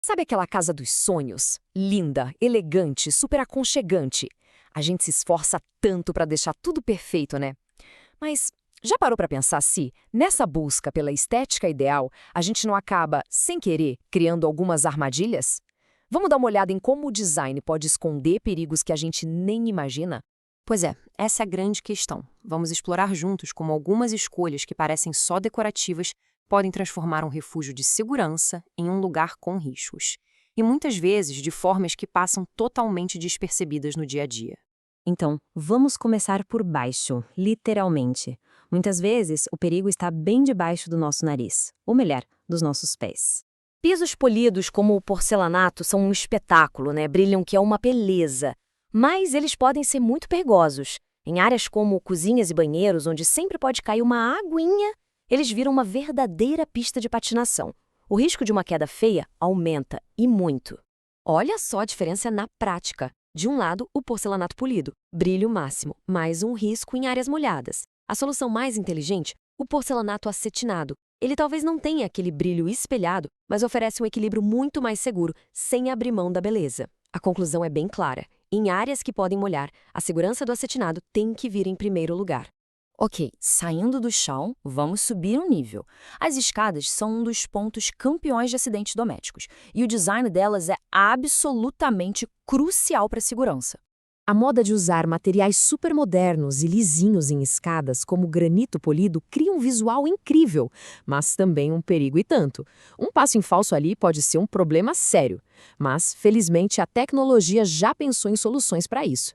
Sabe aquela casa dos sonhos? Linda, elegante, super aconchegante. A gente se esforça tanto para deixar tudo perfeito, né? Mas já parou para pensar se, nessa busca pela estética ideal, a gente não acaba, sem querer, criando algumas armadilhas? Vamos dar uma olhada em como o design pode esconder perigos que a gente nem imagina? Pois é, essa é a grande questão. Vamos explorar juntos como algumas escolhas que parecem só decorativas podem transformar um refúgio de segurança em um lugar com riscos. E muitas vezes de formas que passam totalmente despercebidas no dia a dia. Então, vamos começar por baixo, literalmente. Muitas vezes, o perigo está bem debaixo do nosso nariz, ou melhor, dos nossos pés. Pisos polidos como o porcelanato são um espetáculo, né? Brilham que é uma beleza. Mas eles podem ser muito perigosos. Em áreas como cozinhas e banheiros, onde sempre pode cair uma aguinha, eles viram uma verdadeira pista de patinação. O risco de uma queda feia aumenta, e muito. Olha só a diferença na prática. De um lado, o porcelanato polido, brilho máximo, mais um risco em áreas molhadas. A solução mais inteligente, o porcelanato acetinado. Ele talvez não tenha aquele brilho espelhado, mas oferece um equilíbrio muito mais seguro, sem abrir mão da beleza. A conclusão é bem clara. Em áreas que podem molhar, a segurança do acetinado tem que vir em primeiro lugar. Ok, saindo do chão, vamos subir um nível. As escadas são um dos pontos campeões de acidentes domésticos, e o design delas é absolutamente crucial para a segurança. A moda de usar materiais super modernos e lisinhos em escadas, como granito polido, cria um visual incrível, mas também um perigo e tanto. Um passo em falso ali pode ser um problema sério, mas, felizmente, a tecnologia já pensou em soluções para isso.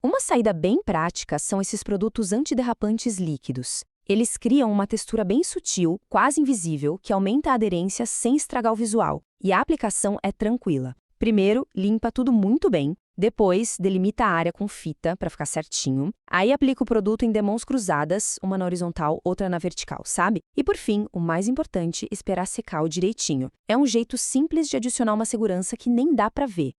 Uma saída bem prática são esses produtos antiderrapantes líquidos. Eles criam uma textura bem sutil, quase invisível, que aumenta a aderência sem estragar o visual, e a aplicação é tranquila. Primeiro, limpa tudo muito bem. Depois, delimita a área com fita para ficar certinho. Aí aplica o produto em demãos cruzadas, uma na horizontal, outra na vertical, sabe? E por fim, o mais importante, esperar secar o direitinho. É um jeito simples de adicionar uma segurança que nem dá para ver.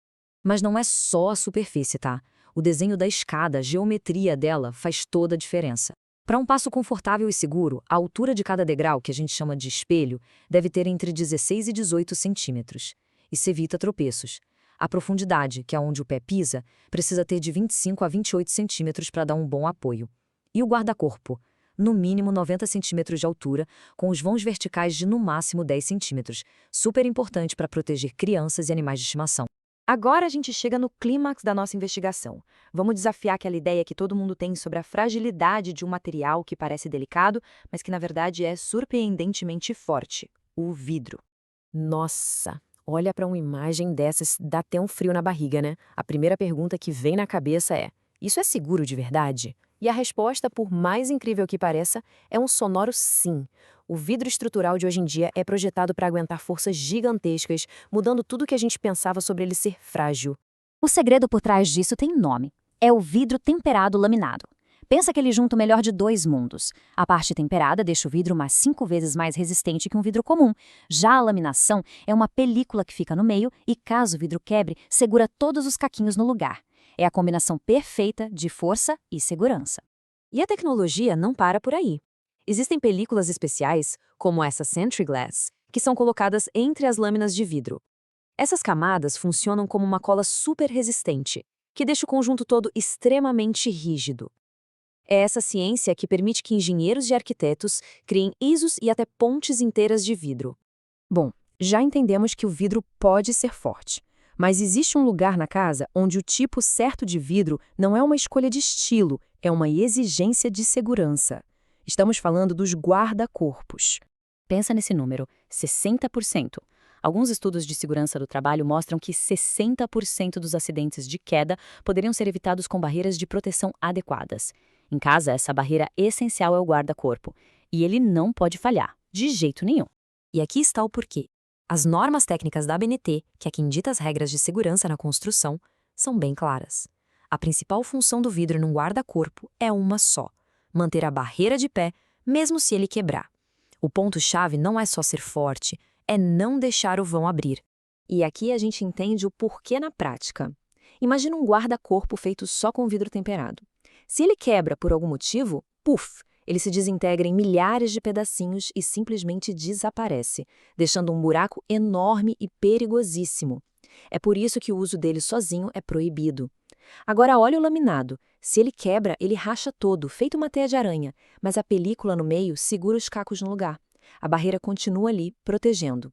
Mas não é só a superfície, tá? O desenho da escada, a geometria dela faz toda a diferença. Para um passo confortável e seguro, a altura de cada degrau, que a gente chama de espelho, deve ter entre 16 e 18 centímetros. Isso evita tropeços. A profundidade, que é onde o pé pisa, precisa ter de 25 a 28 centímetros para dar um bom apoio. E o guarda-corpo? No mínimo 90 centímetros de altura, com os vãos verticais de no máximo 10 centímetros. Super importante para proteger crianças e animais de estimação. Agora a gente chega no clímax da nossa investigação. Vamos desafiar aquela ideia que todo mundo tem sobre a fragilidade de um material que parece delicado, mas que na verdade é surpreendentemente forte: o vidro. Nossa! Olha para uma imagem dessas, dá até um frio na barriga, né? A primeira pergunta que vem na cabeça é: isso é seguro de verdade? E a resposta, por mais incrível que pareça, é um sonoro sim. O vidro estrutural de hoje em dia é projetado para aguentar forças gigantescas, mudando tudo o que a gente pensava sobre ele ser frágil. O segredo por trás disso tem nome. É o vidro temperado laminado. Pensa que ele junta o melhor de dois mundos. A parte temperada deixa o vidro umas 5 vezes mais resistente que um vidro comum. Já a laminação é uma película que fica no meio e, caso o vidro quebre, segura todos os caquinhos no lugar. É a combinação perfeita de força e segurança. E a tecnologia não para por aí. Existem películas especiais, como essa Sentry Glass, que são colocadas entre as lâminas de vidro. Essas camadas funcionam como uma cola super resistente, que deixa o conjunto todo extremamente rígido. É essa ciência que permite que engenheiros e arquitetos criem ISOs e até pontes inteiras de vidro. Bom, já entendemos que o vidro pode ser forte, mas existe um lugar na casa onde o tipo certo de vidro não é uma escolha de estilo, é uma exigência de segurança. Estamos falando dos guarda-corpos. Pensa nesse número, 60%. Alguns estudos de segurança do trabalho mostram que 60% dos acidentes de queda poderiam ser evitados com barreiras de proteção adequadas. Em casa, essa barreira essencial é o guarda-corpo, e ele não pode falhar, de jeito nenhum. E aqui está o porquê. As normas técnicas da ABNT, que é quem dita as regras de segurança na construção, são bem claras. A principal função do vidro num guarda-corpo é uma só: manter a barreira de pé, mesmo se ele quebrar. O ponto-chave não é só ser forte, é não deixar o vão abrir. E aqui a gente entende o porquê na prática. Imagina um guarda-corpo feito só com vidro temperado. Se ele quebra por algum motivo, puf, Ele se desintegra em milhares de pedacinhos e simplesmente desaparece, deixando um buraco enorme e perigosíssimo. É por isso que o uso dele sozinho é proibido. Agora olha o laminado. Se ele quebra, ele racha todo, feito uma teia de aranha, mas a película no meio segura os cacos no lugar. A barreira continua ali, protegendo.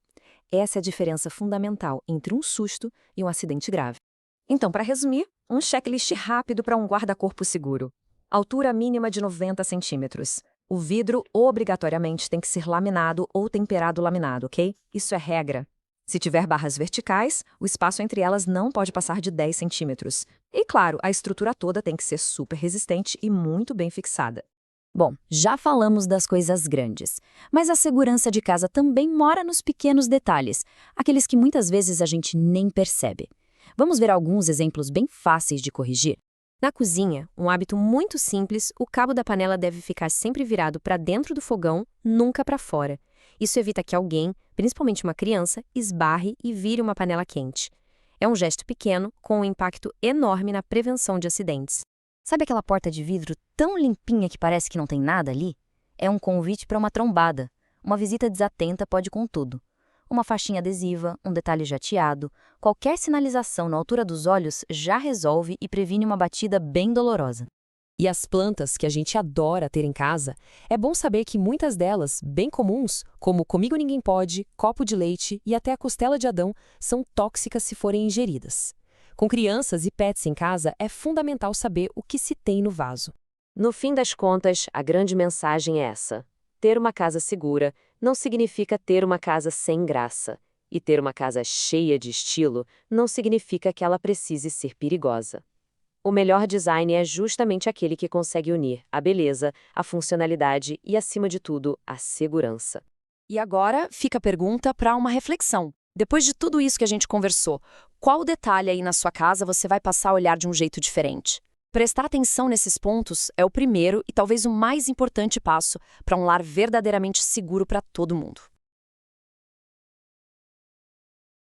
Essa é a diferença fundamental entre um susto e um acidente grave. Então, para resumir, um checklist rápido para um guarda-corpo seguro. Altura mínima de 90 centímetros. O vidro obrigatoriamente tem que ser laminado ou temperado laminado, ok? Isso é regra. Se tiver barras verticais, o espaço entre elas não pode passar de 10 centímetros. E claro, a estrutura toda tem que ser super resistente e muito bem fixada. Bom, já falamos das coisas grandes, mas a segurança de casa também mora nos pequenos detalhes, aqueles que muitas vezes a gente nem percebe. Vamos ver alguns exemplos bem fáceis de corrigir? Na cozinha, um hábito muito simples, o cabo da panela deve ficar sempre virado para dentro do fogão, nunca para fora. Isso evita que alguém, principalmente uma criança, esbarre e vire uma panela quente. É um gesto pequeno, com um impacto enorme na prevenção de acidentes. Sabe aquela porta de vidro tão limpinha que parece que não tem nada ali? É um convite para uma trombada. Uma visita desatenta pode com tudo. Uma faixinha adesiva, um detalhe jateado, qualquer sinalização na altura dos olhos já resolve e previne uma batida bem dolorosa. E as plantas que a gente adora ter em casa, é bom saber que muitas delas, bem comuns, como Comigo Ninguém Pode, copo de leite e até a costela de Adão, são tóxicas se forem ingeridas. Com crianças e pets em casa, é fundamental saber o que se tem no vaso. No fim das contas, a grande mensagem é essa. Ter uma casa segura não significa ter uma casa sem graça. E ter uma casa cheia de estilo não significa que ela precise ser perigosa. O melhor design é justamente aquele que consegue unir a beleza, a funcionalidade e, acima de tudo, a segurança. E agora fica a pergunta para uma reflexão. Depois de tudo isso que a gente conversou, qual detalhe aí na sua casa você vai passar a olhar de um jeito diferente? Prestar atenção nesses pontos é o primeiro e talvez o mais importante passo para um lar verdadeiramente seguro para todo mundo.